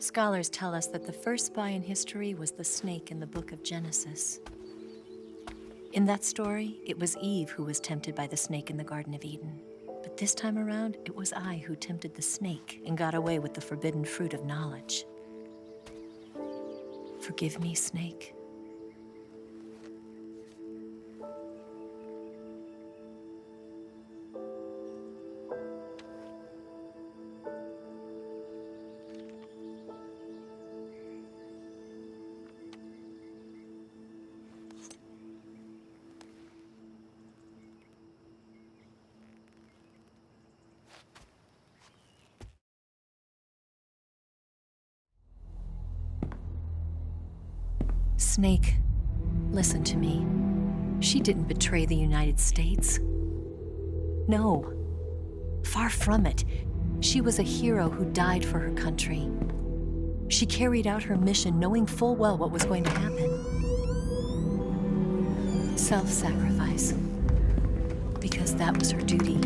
Scholars tell us that the first spy in history was the snake in the book of Genesis. In that story, it was Eve who was tempted by the snake in the Garden of Eden. But this time around, it was I who tempted the snake and got away with the forbidden fruit of knowledge. Forgive me, snake. Snake, listen to me. She didn't betray the United States. No, far from it. She was a hero who died for her country. She carried out her mission knowing full well what was going to happen. Self-sacrifice, because that was her duty.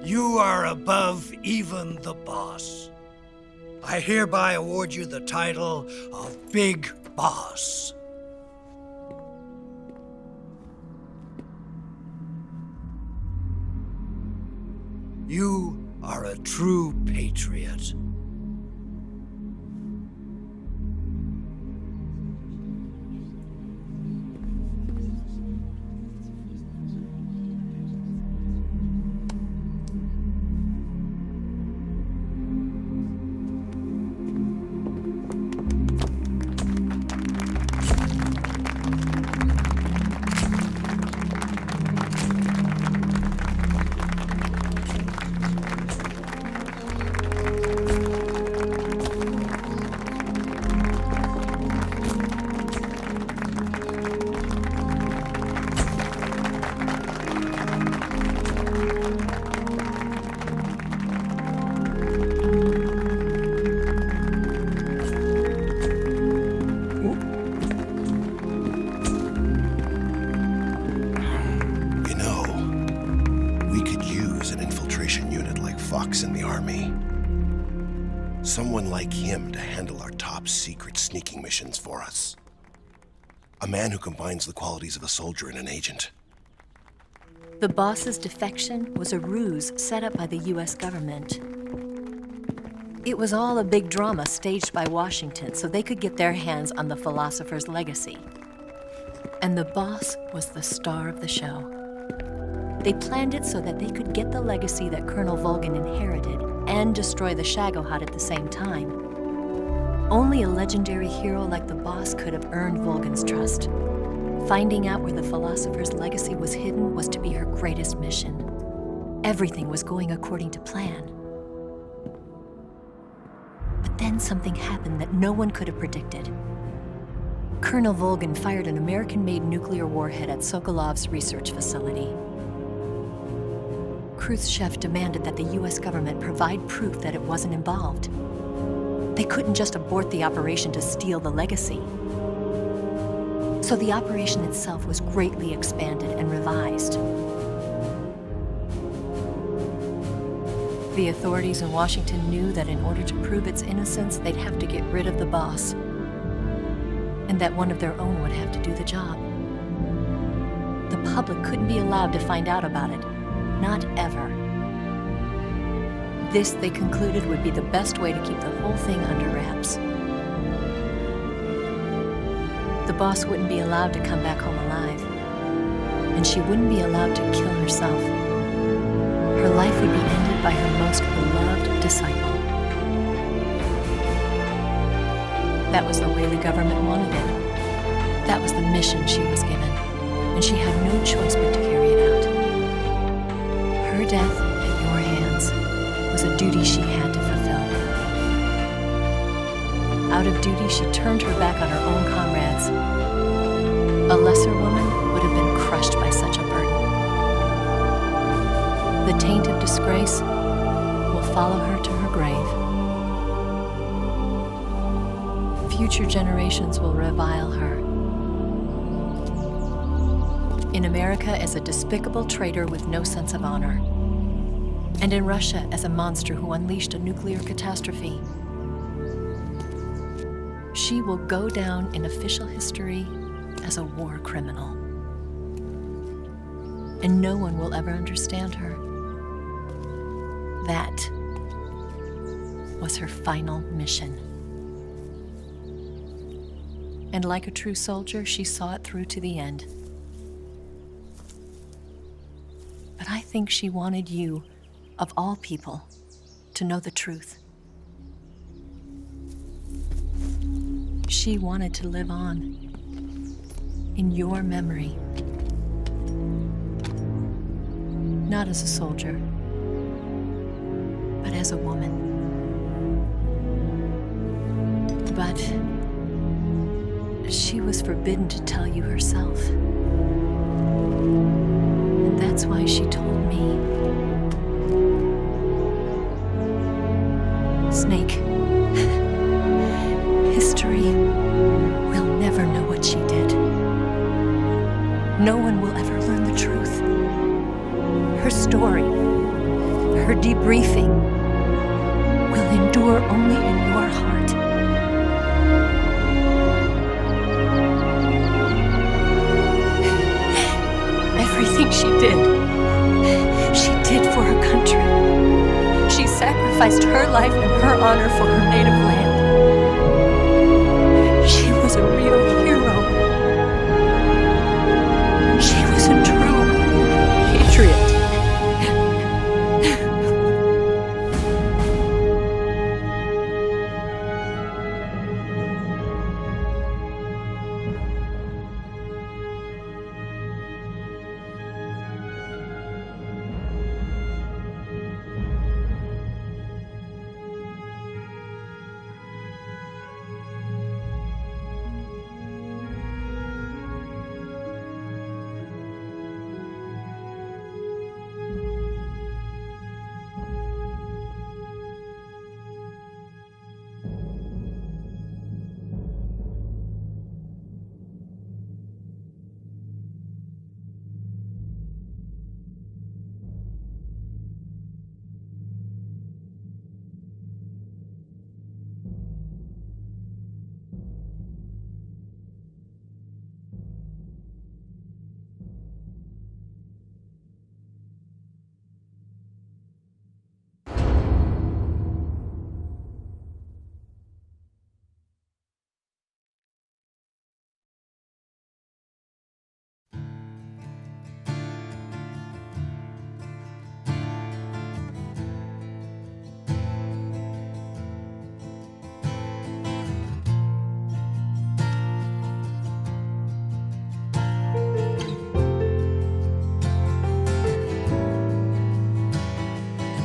You are above even the boss. I hereby award you the title of Big Boss. You are a true patriot. In the army. Someone like him to handle our top secret sneaking missions for us. A man who combines the qualities of a soldier and an agent. The boss's defection was a ruse set up by the US government. It was all a big drama staged by Washington so they could get their hands on the philosopher's legacy. And the boss was the star of the show. They planned it so that they could get the legacy that Colonel Volgin inherited and destroy the Shagohod at the same time. Only a legendary hero like the boss could have earned Volgin's trust. Finding out where the philosopher's legacy was hidden was to be her greatest mission. Everything was going according to plan. But then something happened that no one could have predicted. Colonel Volgin fired an American-made nuclear warhead at Sokolov's research facility. Khrushchev demanded that the US government provide proof that it wasn't involved. They couldn't just abort the operation to steal the legacy. So the operation itself was greatly expanded and revised. The authorities in Washington knew that in order to prove its innocence, they'd have to get rid of the boss, and that one of their own would have to do the job. The public couldn't be allowed to find out about it. Not ever. This, they concluded, would be the best way to keep the whole thing under wraps. The boss wouldn't be allowed to come back home alive, and she wouldn't be allowed to kill herself. Her life would be ended by her most beloved disciple. That was the way the government wanted it. That was the mission she was given, and she had no choice but to carry it out. Her death at your hands was a duty she had to fulfill. Out of duty, she turned her back on her own comrades. A lesser woman would have been crushed by disgrace will follow her to her grave. Future generations will revile her. In America as a despicable traitor with no sense of honor. And in Russia as a monster who unleashed a nuclear catastrophe. She will go down in official history as a war criminal. And no one will ever understand her. That was her final mission. And like a true soldier, she saw it through to the end. But I think she wanted you, of all people, to know the truth. She wanted to live on in your memory. Not as a soldier, but as a woman. But she was forbidden to tell you herself. And that's why she told me. Snake, history will never know what she did. No one will ever learn the truth. Her story, her debriefing, will endure only in your heart. Everything she did for her country. She sacrificed her life and her honor for her native land. She was a real hero. She was a true patriot.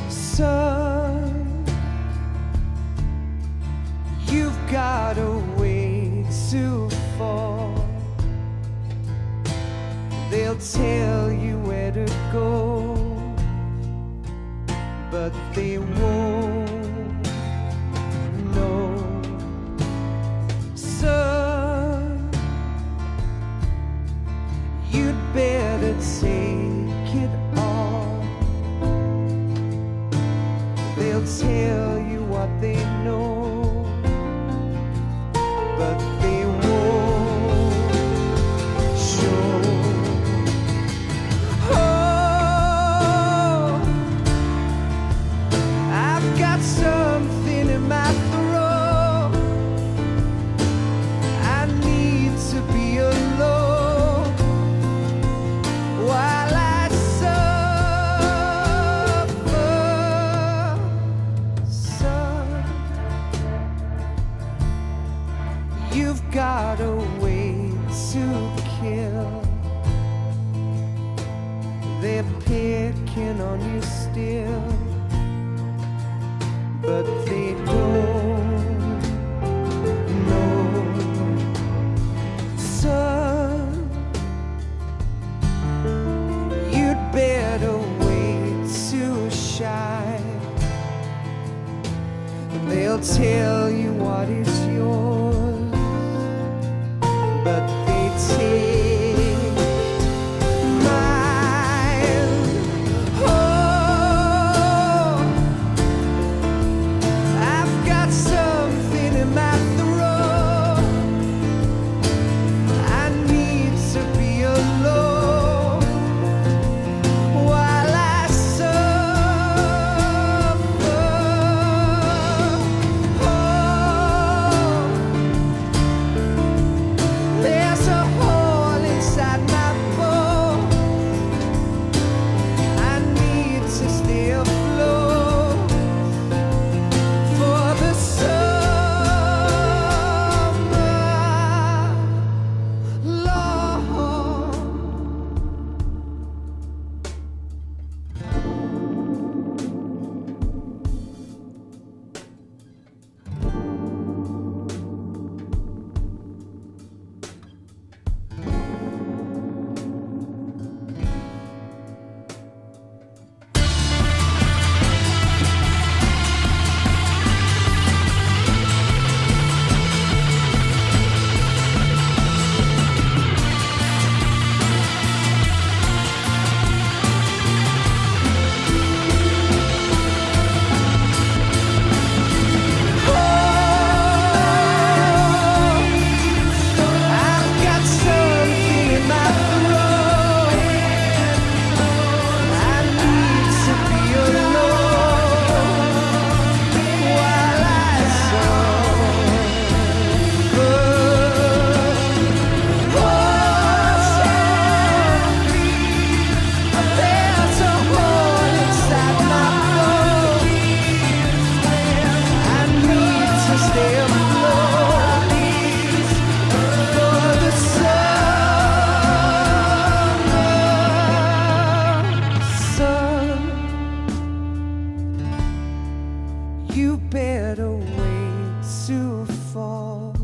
Son, you've got a way to fall. They'll tell you where to go, but they won't know. Son, you'd better take it all. They'll tell you what they know, but they won't show. Oh, I've got something in my throat. I need to be alone while I suffer. Son, you've got a way to kill. They're picking on you still, but they don't know. Son, you'd better wait to shine. They'll tell you what is yours, but they take mine. Oh, I've got something in my throat. I need to be alone while I suffer. Oh, there's a hole inside my bones. I need to stay afloat for the summer, Lord. I've got something in my throat. I need to be alone while I suffer. There's a hole inside my bones. I need to stay afloat for the summer. Son, you better wait to fall.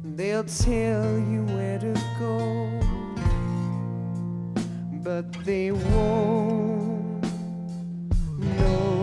They'll tell you where to go, but they won't know.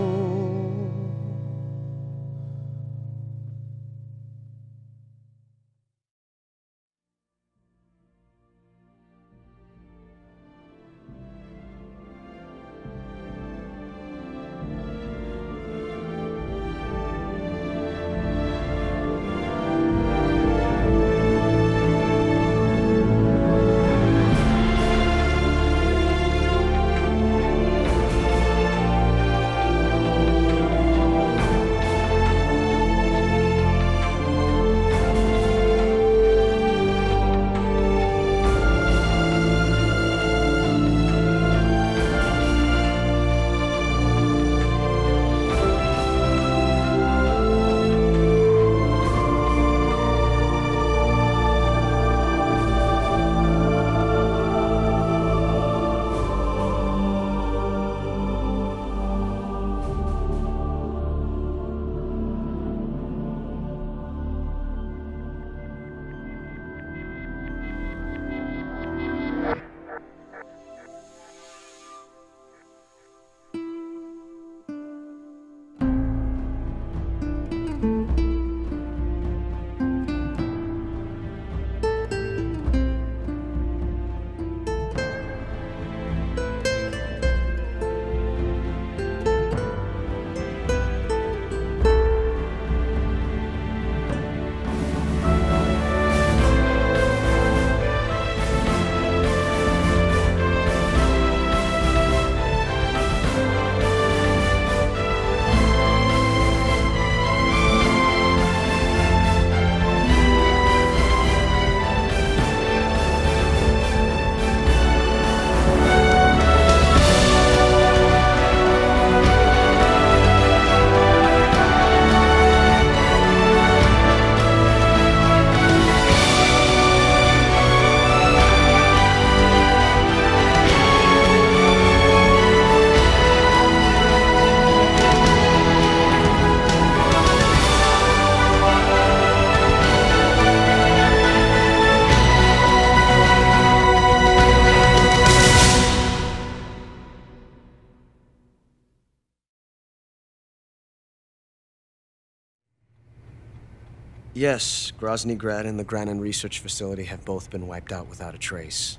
Yes, Grozny Grad and the Granin Research Facility have both been wiped out without a trace.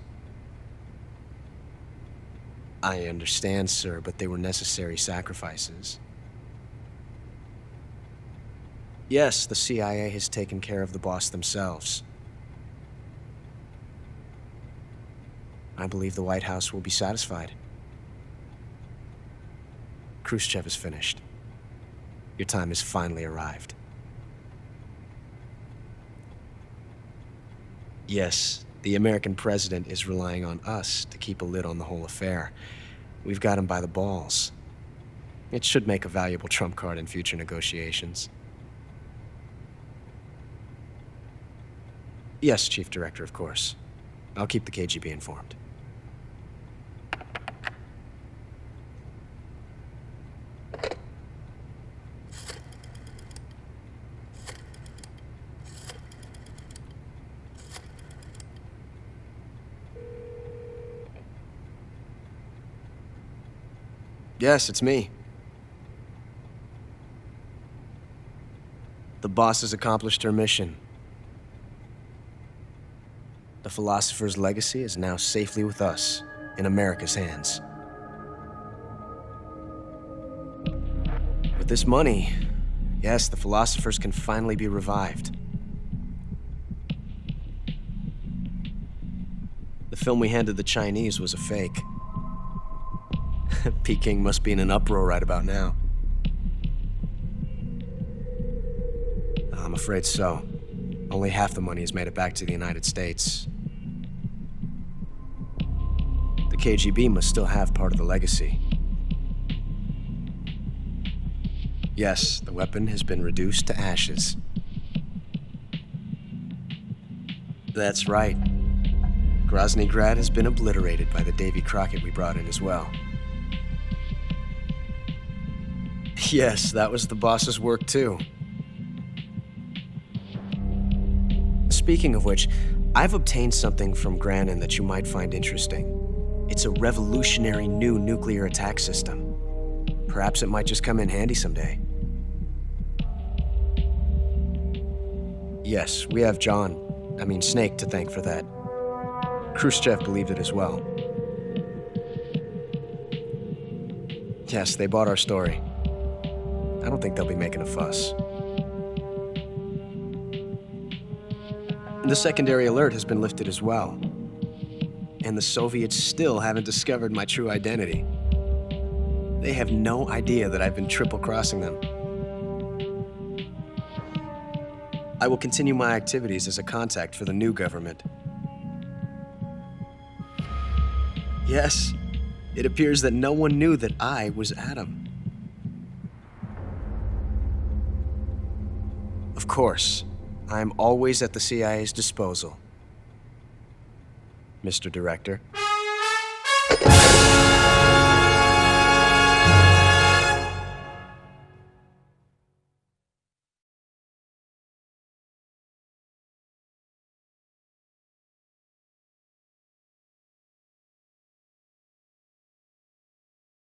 I understand, sir, but they were necessary sacrifices. Yes, the CIA has taken care of the boss themselves. I believe the White House will be satisfied. Khrushchev is finished. Your time has finally arrived. Yes, the American president is relying on us to keep a lid on the whole affair. We've got him by the balls. It should make a valuable trump card in future negotiations. Yes, Chief Director, of course. I'll keep the KGB informed. Yes, it's me. The boss has accomplished her mission. The philosopher's legacy is now safely with us, in America's hands. With this money, yes, the philosophers can finally be revived. The film we handed the Chinese was a fake. Peking must be in an uproar right about now. I'm afraid so. Only half the money has made it back to the United States. The KGB must still have part of the legacy. Yes, the weapon has been reduced to ashes. That's right. Grozny Grad has been obliterated by the Davy Crockett we brought in as well. Yes, that was the boss's work too. Speaking of which, I've obtained something from Granin that you might find interesting. It's a revolutionary new nuclear attack system. Perhaps it might just come in handy someday. Yes, we have Snake to thank for that. Khrushchev believed it as well. Yes, they bought our story. I don't think they'll be making a fuss. The secondary alert has been lifted as well. And the Soviets still haven't discovered my true identity. They have no idea that I've been triple-crossing them. I will continue my activities as a contact for the new government. Yes, it appears that no one knew that I was Adam. Of course, I am always at the CIA's disposal, Mr. Director.